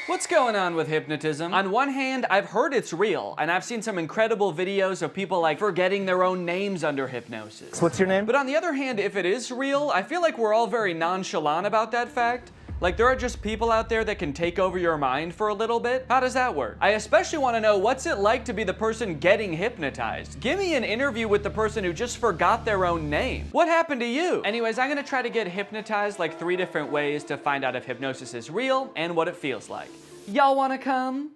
What's going on with hypnotism? On one hand, I've heard it's real, and I've seen some incredible videos of people like forgetting their own names under hypnosis. What's your name? But on the other hand, if it is real, I feel like we're all very nonchalant about that fact. Like, there are just people out there that can take over your mind for a little bit. How does that work? I especially want to know, what's it like to be the person getting hypnotized? Give me an interview with the person who just forgot their own name. What happened to you? Anyways, I'm gonna try to get hypnotized like 3 different ways to find out if hypnosis is real and what it feels like. Y'all wanna come?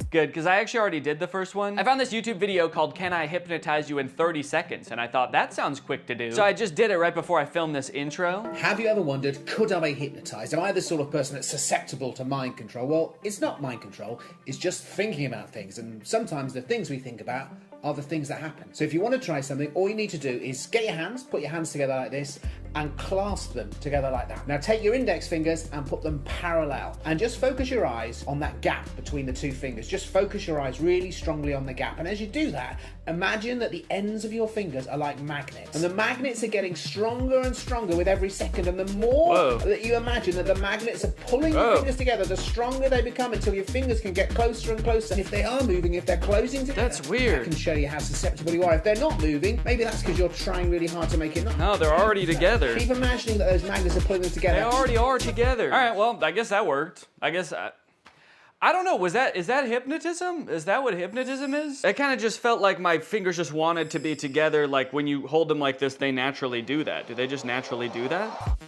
Good, because I actually already did the first one. I found this YouTube video called "Can I Hypnotize You in 30 Seconds?" and I thought that sounds quick to do. So I just did it right before I filmed this intro. Have you ever wondered, could I be hypnotized? Am I the sort of person that's susceptible to mind control? Well, it's not mind control, it's just thinking about things, and sometimes the things we think about are the things that happen. So if you want to try something, all you need to do is get your hands, put your hands together like this, and clasp them together like that. Now take your index fingers and put them parallel, and just focus your eyes on that gap between the 2 fingers. Just focus your eyes really strongly on the gap, and as you do that, imagine that the ends of your fingers are like magnets, and the magnets are getting stronger and stronger with every second, and the more that you imagine that the magnets are pulling your fingers together, the stronger they become until your fingers can get closer and closer. And if they are moving, if they're closing together, that's weird. That can show you how susceptible you are. If they're not moving, maybe that's because you're trying really hard to make it not. No, they're already together. Keep imagining that those magnets are pulling them together. They already are together. All right, well, I guess that worked. I don't know, is that hypnotism? Is that what hypnotism is? It kind of just felt like my fingers just wanted to be together, like when you hold them like this, they naturally do that. Do they just naturally do that?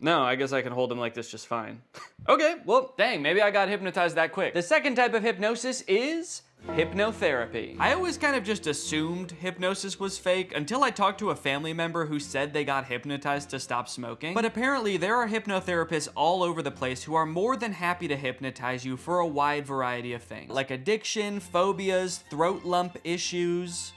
No, I guess I can hold them like this just fine. Okay, well, dang, maybe I got hypnotized that quick. The second type of hypnosis is hypnotherapy. I always kind of just assumed hypnosis was fake until I talked to a family member who said they got hypnotized to stop smoking. But apparently there are hypnotherapists all over the place who are more than happy to hypnotize you for a wide variety of things, like addiction, phobias, throat lump issues.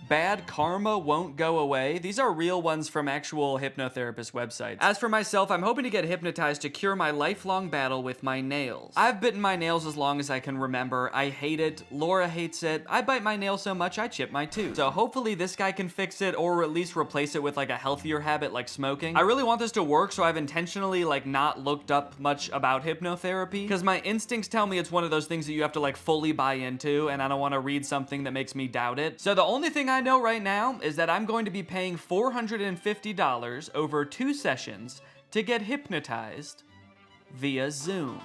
Bad karma won't go away. These are real ones from actual hypnotherapist websites. As for myself, I'm hoping to get hypnotized to cure my lifelong battle with my nails. I've bitten my nails as long as I can remember. I hate it. Laura hates it. I bite my nails so much I chip my tooth. So hopefully this guy can fix it, or at least replace it with like a healthier habit like smoking. I really want this to work, so I've intentionally like not looked up much about hypnotherapy, because my instincts tell me it's one of those things that you have to like fully buy into, and I don't want to read something that makes me doubt it. So the only thing I know right now is that I'm going to be paying $450 over 2 sessions to get hypnotized via Zoom.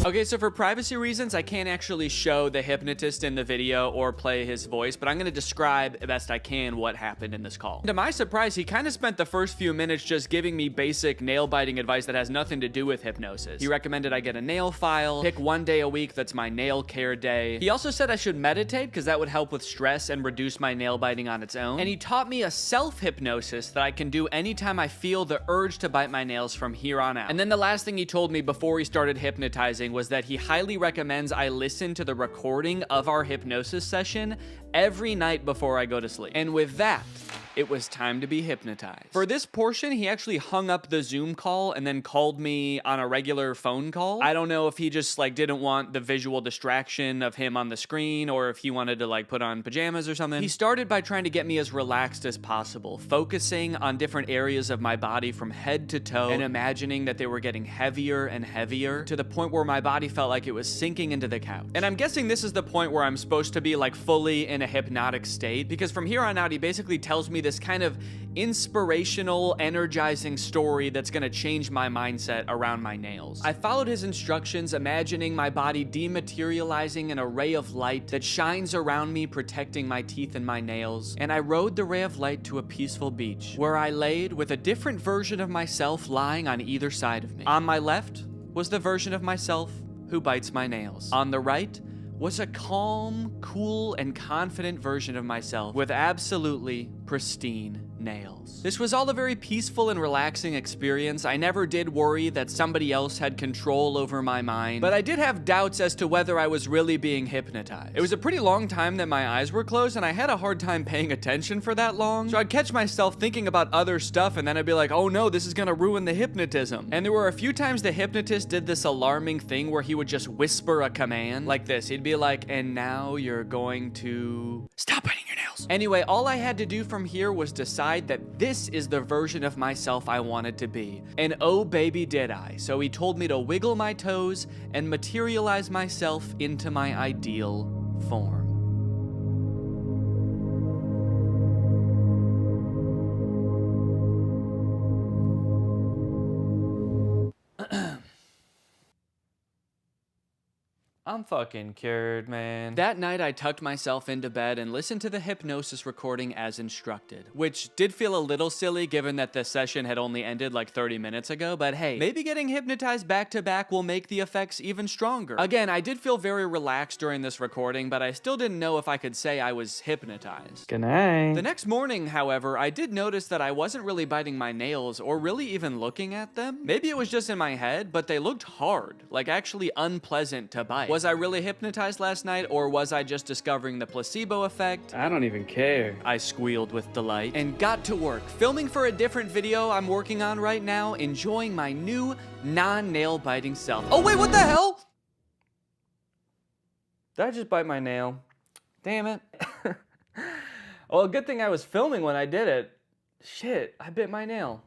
Okay, so for privacy reasons, I can't actually show the hypnotist in the video or play his voice, but I'm gonna describe best I can what happened in this call. To my surprise, he kind of spent the first few minutes just giving me basic nail-biting advice that has nothing to do with hypnosis. He recommended I get a nail file, pick 1 day a week that's my nail care day. He also said I should meditate because that would help with stress and reduce my nail biting on its own. And he taught me a self-hypnosis that I can do anytime I feel the urge to bite my nails from here on out. And then the last thing he told me before he started hypnotizing was that he highly recommends I listen to the recording of our hypnosis session every night before I go to sleep. And with that, it was time to be hypnotized. For this portion, he actually hung up the Zoom call and then called me on a regular phone call. I don't know if he just like didn't want the visual distraction of him on the screen, or if he wanted to like put on pajamas or something. He started by trying to get me as relaxed as possible, focusing on different areas of my body from head to toe and imagining that they were getting heavier and heavier to the point where my body felt like it was sinking into the couch. And I'm guessing this is the point where I'm supposed to be like fully in a hypnotic state, because from here on out, he basically tells me this kind of inspirational, energizing story that's gonna change my mindset around my nails. I followed his instructions, imagining my body dematerializing an array of light that shines around me, protecting my teeth and my nails. And I rode the ray of light to a peaceful beach, where I laid with a different version of myself lying on either side of me. On my left was the version of myself who bites my nails. On the right was a calm, cool, and confident version of myself with absolutely pristine nails. This was all a very peaceful and relaxing experience. I never did worry that somebody else had control over my mind, but I did have doubts as to whether I was really being hypnotized. It was a pretty long time that my eyes were closed, and I had a hard time paying attention for that long, so I'd catch myself thinking about other stuff, and then I'd be like, oh no, this is gonna ruin the hypnotism. And there were a few times the hypnotist did this alarming thing where he would just whisper a command like this. He'd be like, and now you're going to stop biting your nails. Anyway, all I had to do from here was decide that this is the version of myself I wanted to be. And oh baby did I. So he told me to wiggle my toes and materialize myself into my ideal form. I'm fucking cured, man. That night, I tucked myself into bed and listened to the hypnosis recording as instructed, which did feel a little silly given that the session had only ended like 30 minutes ago, but hey, maybe getting hypnotized back to back will make the effects even stronger. Again, I did feel very relaxed during this recording, but I still didn't know if I could say I was hypnotized. Good night. The next morning, however, I did notice that I wasn't really biting my nails or really even looking at them. Maybe it was just in my head, but they looked hard, like actually unpleasant to bite. Was I really hypnotized last night, or was I just discovering the placebo effect? I don't even care. I squealed with delight and got to work, filming for a different video I'm working on right now, enjoying my new non-nail biting self. Oh wait, what the hell? Did I just bite my nail? Damn it. Well, good thing I was filming when I did it. Shit, I bit my nail.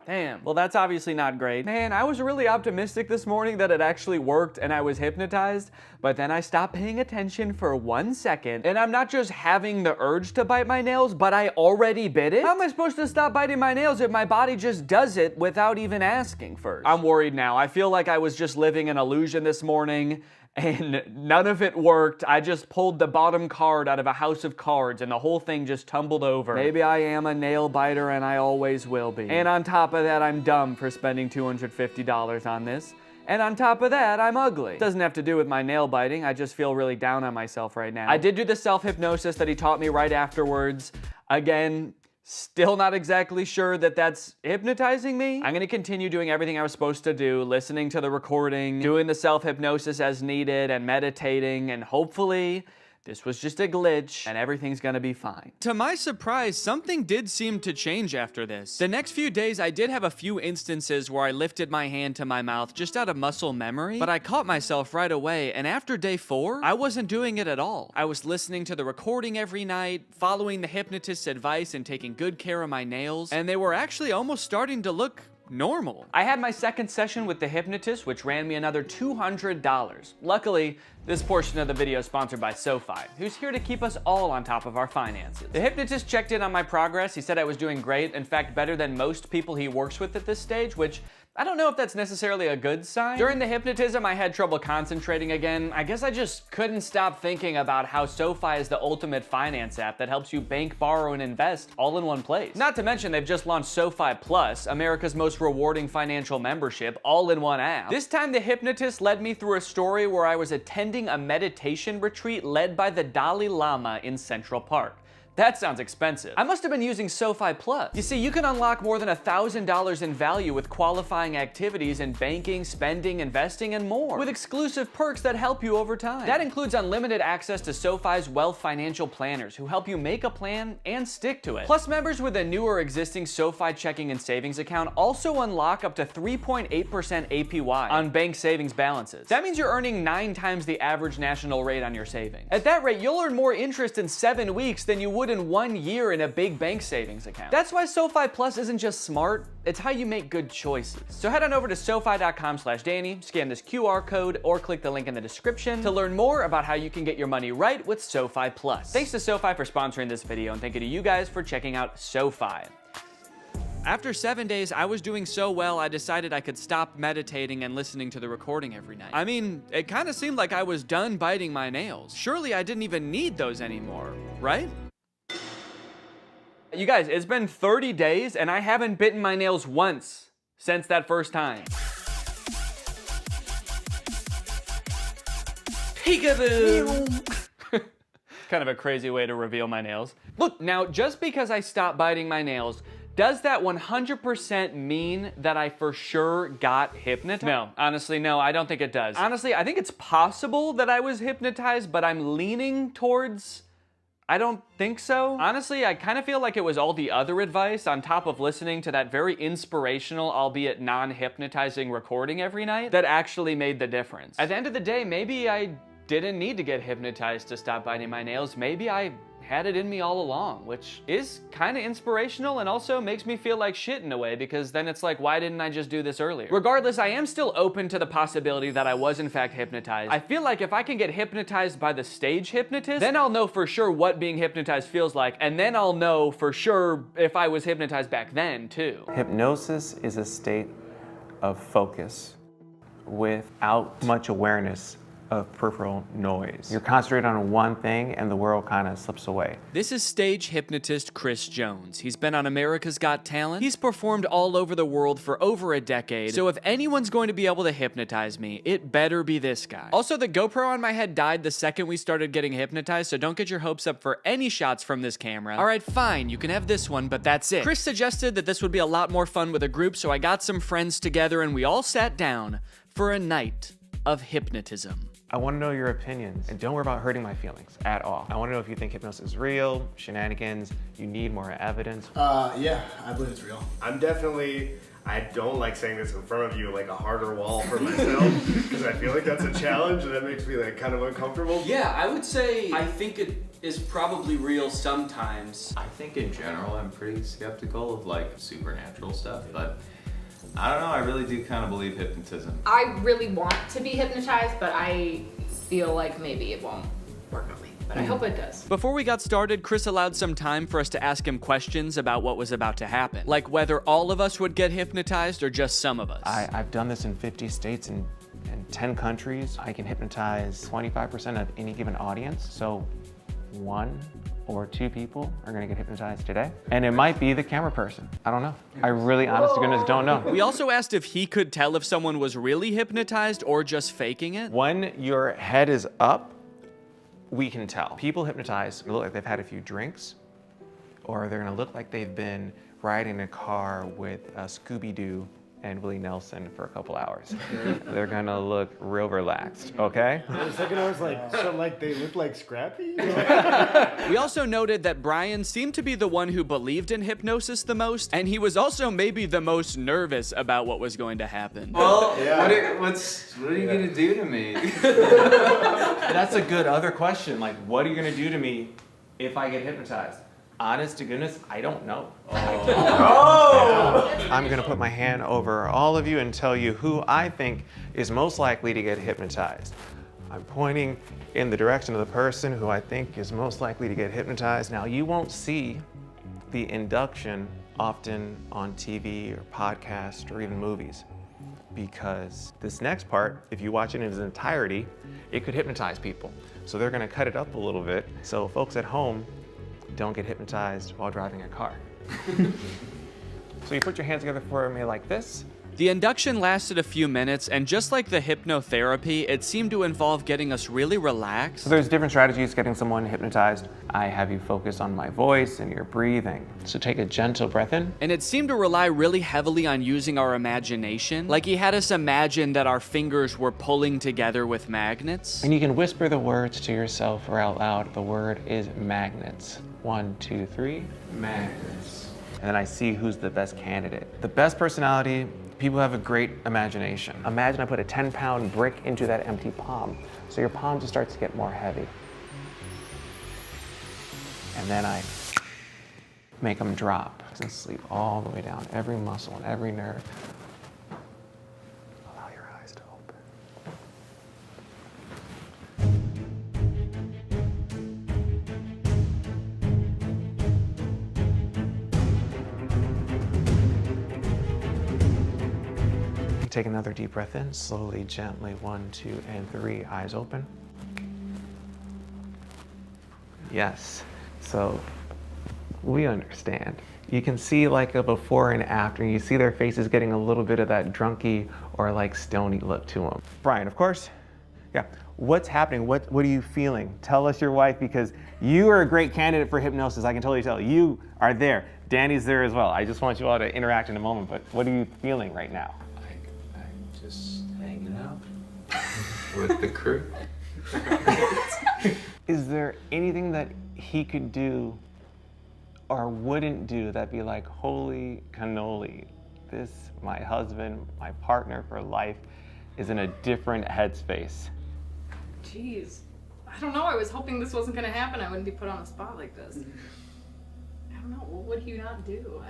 Damn. Well, that's obviously not great. Man, I was really optimistic this morning that it actually worked and I was hypnotized, but then I stopped paying attention for 1 second, and I'm not just having the urge to bite my nails, but I already bit it? How am I supposed to stop biting my nails if my body just does it without even asking first? I'm worried now. I feel like I was just living an illusion this morning, and none of it worked. I just pulled the bottom card out of a house of cards and the whole thing just tumbled over. Maybe I am a nail biter and I always will be. And on top of that, I'm dumb for spending $250 on this. And on top of that, I'm ugly. Doesn't have to do with my nail biting. I just feel really down on myself right now. I did do the self-hypnosis that he taught me right afterwards. Again, still not exactly sure that that's hypnotizing me. I'm gonna continue doing everything I was supposed to do, listening to the recording, doing the self-hypnosis as needed, and meditating, and hopefully this was just a glitch, and everything's gonna be fine. To my surprise, something did seem to change after this. The next few days, I did have a few instances where I lifted my hand to my mouth just out of muscle memory, but I caught myself right away, and after day 4, I wasn't doing it at all. I was listening to the recording every night, following the hypnotist's advice and taking good care of my nails, and they were actually almost starting to look normal. I had my second session with the hypnotist, which ran me another $200. Luckily, this portion of the video is sponsored by SoFi, who's here to keep us all on top of our finances. The hypnotist checked in on my progress. He said I was doing great, in fact, better than most people he works with at this stage, which I don't know if that's necessarily a good sign. During the hypnotism, I had trouble concentrating again. I guess I just couldn't stop thinking about how SoFi is the ultimate finance app that helps you bank, borrow, and invest all in one place. Not to mention, they've just launched SoFi Plus, America's most rewarding financial membership, all in one app. This time, the hypnotist led me through a story where I was attending a meditation retreat led by the Dalai Lama in Central Park. That sounds expensive. I must have been using SoFi Plus. You see, you can unlock more than $1,000 in value with qualifying activities in banking, spending, investing, and more, with exclusive perks that help you over time. That includes unlimited access to SoFi's wealth financial planners who help you make a plan and stick to it. Plus, members with a new or existing SoFi checking and savings account also unlock up to 3.8% APY on bank savings balances. That means you're earning 9 times the average national rate on your savings. At that rate, you'll earn more interest in 7 weeks than you would in 1 year in a big bank savings account. That's why SoFi Plus isn't just smart, it's how you make good choices. So head on over to SoFi.com/Danny, scan this QR code, or click the link in the description to learn more about how you can get your money right with SoFi Plus. Thanks to SoFi for sponsoring this video, and thank you to you guys for checking out SoFi. After 7 days, I was doing so well, I decided I could stop meditating and listening to the recording every night. I mean, it kind of seemed like I was done biting my nails. Surely I didn't even need those anymore, right? You guys, it's been 30 days and I haven't bitten my nails once since that first time. Peekaboo! Kind of a crazy way to reveal my nails. Look, now just because I stopped biting my nails, does that 100% mean that I for sure got hypnotized? No, honestly, no, I don't think it does. Honestly, I think it's possible that I was hypnotized, but I'm leaning towards I don't think so. Honestly, I kind of feel like it was all the other advice on top of listening to that very inspirational, albeit non-hypnotizing recording every night that actually made the difference. At the end of the day, maybe I didn't need to get hypnotized to stop biting my nails. Maybe I had it in me all along, which is kind of inspirational and also makes me feel like shit in a way, because then it's like, why didn't I just do this earlier? Regardless, I am still open to the possibility that I was in fact hypnotized. I feel like if I can get hypnotized by the stage hypnotist, then I'll know for sure what being hypnotized feels like, and then I'll know for sure if I was hypnotized back then too. Hypnosis is a state of focus without much awareness of peripheral noise. You're concentrated on one thing and the world kind of slips away. This is stage hypnotist Chris Jones. He's been on America's Got Talent. He's performed all over the world for over a decade. So if anyone's going to be able to hypnotize me, it better be this guy. Also, the GoPro on my head died the second we started getting hypnotized, so don't get your hopes up for any shots from this camera. All right, fine, you can have this one, but that's it. Chris suggested that this would be a lot more fun with a group, so I got some friends together and we all sat down for a night of hypnotism. I want to know your opinions, and don't worry about hurting my feelings at all. I want to know if you think hypnosis is real, shenanigans, you need more evidence. Yeah, I believe it's real. I don't like saying this in front of you, like a harder wall for myself, because I feel like that's a challenge and that makes me like kind of uncomfortable. Yeah, I would say I think it is probably real sometimes. I think in general I'm pretty skeptical of like supernatural stuff, but I don't know, I really do kind of believe hypnotism. I really want to be hypnotized, but I feel like maybe it won't work on me. But I hope it does. Before we got started, Chris allowed some time for us to ask him questions about what was about to happen. Like whether all of us would get hypnotized or just some of us. I've done this in 50 states and 10 countries. I can hypnotize 25% of any given audience. So 1 or 2 people are gonna get hypnotized today. And it might be the camera person. I don't know. I really, honest to goodness, don't know. We also asked if he could tell if someone was really hypnotized or just faking it. When your head is up, we can tell. People hypnotized look like they've had a few drinks, or they're gonna look like they've been riding a car with Scooby-Doo and Willie Nelson for a couple hours. They're gonna look real relaxed, okay? For a second I was like, so like they look like Scrappy? We also noted that Brian seemed to be the one who believed in hypnosis the most, and he was also maybe the most nervous about what was going to happen. Well, what are you gonna do to me? That's a good other question. Like, what are you gonna do to me if I get hypnotized? Honest to goodness, I don't know. I'm gonna put my hand over all of you and tell you who I think is most likely to get hypnotized. I'm pointing in the direction of the person who I think is most likely to get hypnotized. Now, you won't see the induction often on TV or podcasts or even movies, because this next part, if you watch it in its entirety, it could hypnotize people. So they're gonna cut it up a little bit, so folks at home don't get hypnotized while driving a car. So you put your hands together for me like this. The induction lasted a few minutes, and just like the hypnotherapy, it seemed to involve getting us really relaxed. So there's different strategies getting someone hypnotized. I have you focus on my voice and your breathing. So take a gentle breath in. And it seemed to rely really heavily on using our imagination. Like he had us imagine that our fingers were pulling together with magnets. And you can whisper the words to yourself or out loud. The word is magnets. 1, 2, 3, magnets. And then I see who's the best candidate. The best personality, people have a great imagination. Imagine I put a 10-pound brick into that empty palm. So your palm just starts to get more heavy. And then I make them drop and sleep all the way down, every muscle and every nerve. Allow your eyes to open. Take another deep breath in, slowly, gently, 1, 2, and 3, eyes open. Yes, so we understand. You can see like a before and after, and you see their faces getting a little bit of that drunky or like stony look to them. Brian, of course, yeah. What's happening? What are you feeling? Tell us your wife, because you are a great candidate for hypnosis. I can totally tell. You are there. Danny's there as well. I just want you all to interact in a moment, but what are you feeling right now? I'm just hanging out with the crew. Is there anything that he could do or wouldn't do that'd be like, holy cannoli, this, my husband, my partner for life, is in a different headspace? Jeez. I don't know. I was hoping this wasn't going to happen. I wouldn't be put on a spot like this. I don't know. What would he not do?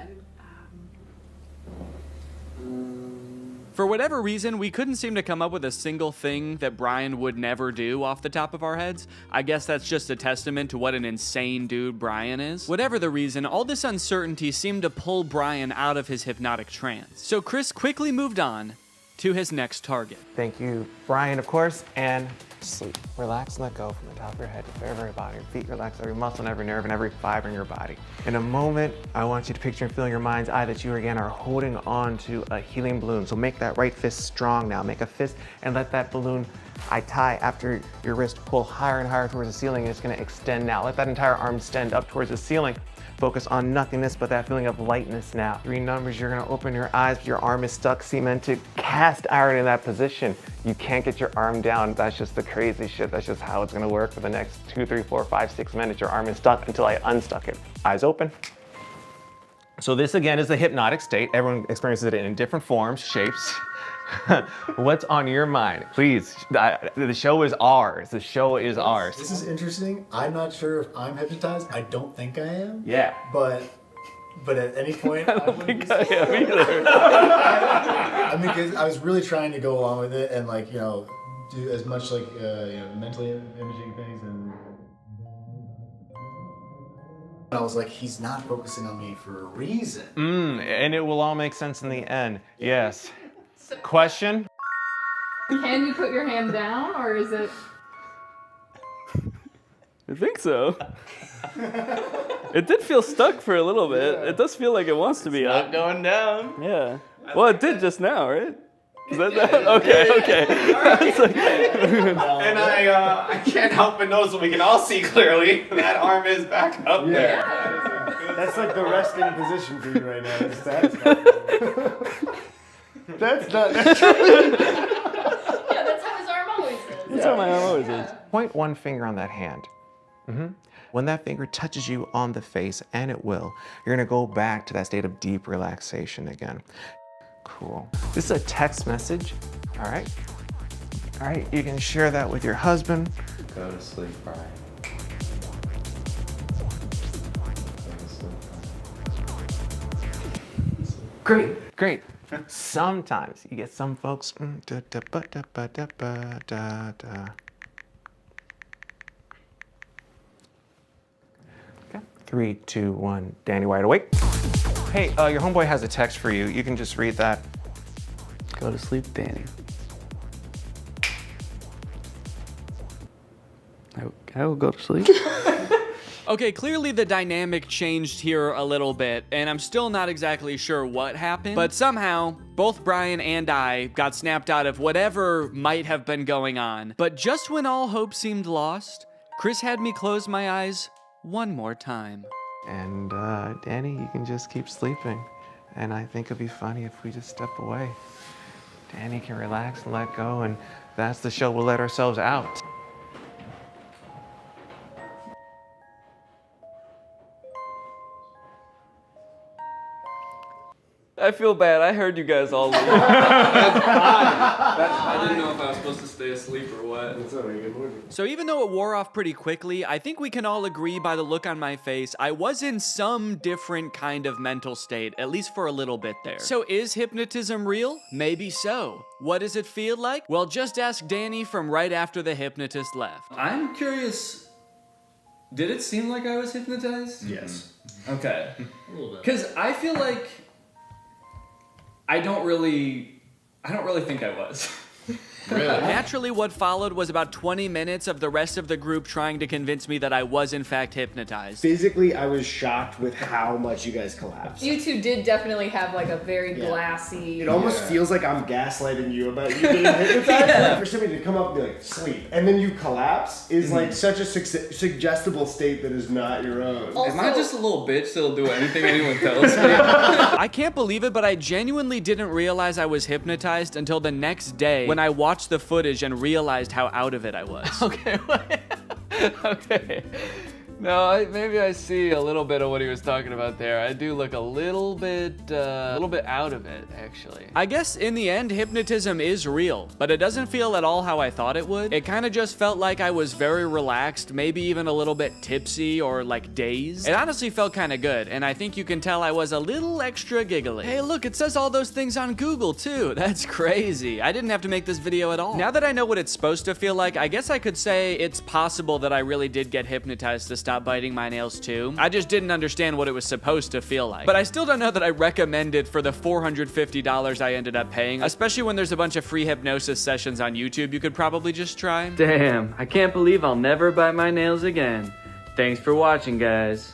For whatever reason, we couldn't seem to come up with a single thing that Brian would never do off the top of our heads. I guess that's just a testament to what an insane dude Brian is. Whatever the reason, all this uncertainty seemed to pull Brian out of his hypnotic trance. So Chris quickly moved on to his next target. Thank you, Brian, of course, and sleep. Relax and let go from the top of your head to the very, very bottom. Your feet, relax every muscle and every nerve and every fiber in your body. In a moment, I want you to picture and feel in your mind's eye that you again are holding on to a helium balloon. So make that right fist strong now. Make a fist and let that balloon I tie after your wrist pull higher and higher towards the ceiling. It's gonna extend now. Let that entire arm extend up towards the ceiling. Focus on nothingness, but that feeling of lightness now. 3 numbers, you're gonna open your eyes, but your arm is stuck, cemented, cast iron in that position. You can't get your arm down. That's just the crazy shit. That's just how it's gonna work for the next 2, 3, 4, 5, 6 minutes. Your arm is stuck until I unstuck it. Eyes open. So this again is the hypnotic state. Everyone experiences it in different forms, shapes. What's on your mind? Please, the show is ours. The show is ours. This is interesting. I'm not sure if I'm hypnotized. I don't think I am. Yeah. But at any point, I don't think I am either. I mean, 'cause I was really trying to go along with it and like, do as much like, mentally imaging things, and I was like, he's not focusing on me for a reason. And it will all make sense in the end. Yes. Question? Can you put your hand down, or is it? I think so. It did feel stuck for a little bit. Yeah. It does feel like it wants to be up. Not going down. Yeah. Well, it did just now, right? Is that okay? And I can't help but notice that we can all see clearly that arm is back up there. That's like the resting position for you right now. That's not Yeah, that's how his arm always is. That's how my arm always is. Point one finger on that hand. When that finger touches you on the face, and it will, you're gonna go back to that state of deep relaxation again. Cool. This is a text message, all right? All right, you can share that with your husband. Go to sleep, Brian. Great. Sometimes you get some folks. Okay. 3, 2, 1. Danny, wide awake. Hey, your homeboy has a text for you. You can just read that. Go to sleep, Danny. I will go to sleep. Okay, clearly the dynamic changed here a little bit, and I'm still not exactly sure what happened, but somehow, both Brian and I got snapped out of whatever might have been going on. But just when all hope seemed lost, Chris had me close my eyes one more time. And Danny, you can just keep sleeping. And I think it'd be funny if we just step away. Danny can relax and let go, and that's the show. We'll let ourselves out. I feel bad. I heard you guys all leave. I didn't know if I was supposed to stay asleep or what. So even though it wore off pretty quickly, I think we can all agree by the look on my face, I was in some different kind of mental state, at least for a little bit there. So is hypnotism real? Maybe so. What does it feel like? Well, just ask Danny from right after the hypnotist left. I'm curious, did it seem like I was hypnotized? Yes. Okay. A little bit. Because I feel like I don't really think I was. Naturally, what followed was about 20 minutes of the rest of the group trying to convince me that I was in fact hypnotized. Physically, I was shocked with how much you guys collapsed. You two did definitely have like a very glassy. It almost feels like I'm gaslighting you about you being hypnotized. Like for somebody to come up and be like, sleep, and then you collapse is like such a suggestible state that is not your own. Am I just a little bitch that'll do anything anyone tells me? I can't believe it, but I genuinely didn't realize I was hypnotized until the next day when I watched the footage and realized how out of it I was. Okay, wait. Okay. No, maybe I see a little bit of what he was talking about there. I do look a little bit out of it, actually. I guess in the end, hypnotism is real, but it doesn't feel at all how I thought it would. It kind of just felt like I was very relaxed, maybe even a little bit tipsy or like dazed. It honestly felt kind of good, and I think you can tell I was a little extra giggly. Hey, look, it says all those things on Google too. That's crazy. I didn't have to make this video at all. Now that I know what it's supposed to feel like, I guess I could say it's possible that I really did get hypnotized to stop biting my nails too. I just didn't understand what it was supposed to feel like. But I still don't know that I recommend it for the $450 I ended up paying, especially when there's a bunch of free hypnosis sessions on YouTube you could probably just try. Damn, I can't believe I'll never bite my nails again. Thanks for watching, guys.